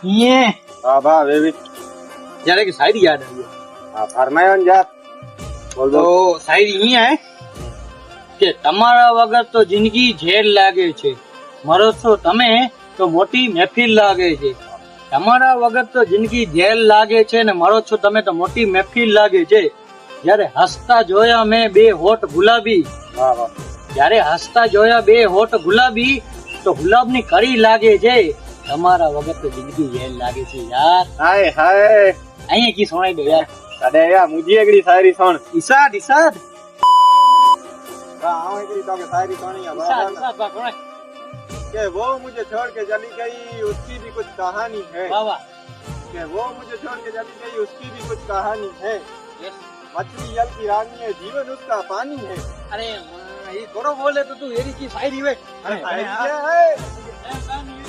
ये हाँ बा बेबी जरा की शायरी याद आई है। हाँ फरमायो ने यार बोल दो तो शायरी ये है કે તમારા વગર તો જિંદગી ઝેર લાગે છે, મરો છો તમે તો મોટી મહેફિલ લાગે છે। તમારા વગર તો જિંદગી ઝેર લાગે છે ને મરો છો તમે તો મોટી મહેફિલ લાગે છે। જ્યારે હસતા જોયા મેં બે હોઠ ગુલાબી, वाह वाह જ્યારે હસતા જોયા બે હોઠ ગુલાબી તો ગુલાબની કળી લાગે છે। તમારા વગર તો જિંદગી ઝેર લાગે છે યાર। हाय हाय અહીંયા કી સુણાઈ દો યાર। अरे यार मुझे एकड़ी शायरी सुन ઈશાદ ઈશાદ हाँ एकड़ी तो के शायरी सुनी है ઈશાદ बराबर ઈશાદ વાહ સુણાય। कि वो मुझे छोड़ के चली गई उसकी भी कुछ कहानी है વાહ वाह कि वो मुझे छोड़ के चली गई उसकी भी कुछ कहानी है यस। मछली जल की रानी है जीवन उसका पानी है अरे ये थोड़ो बोले तो तू एरी की शायरी वे। अरे शायरी है एम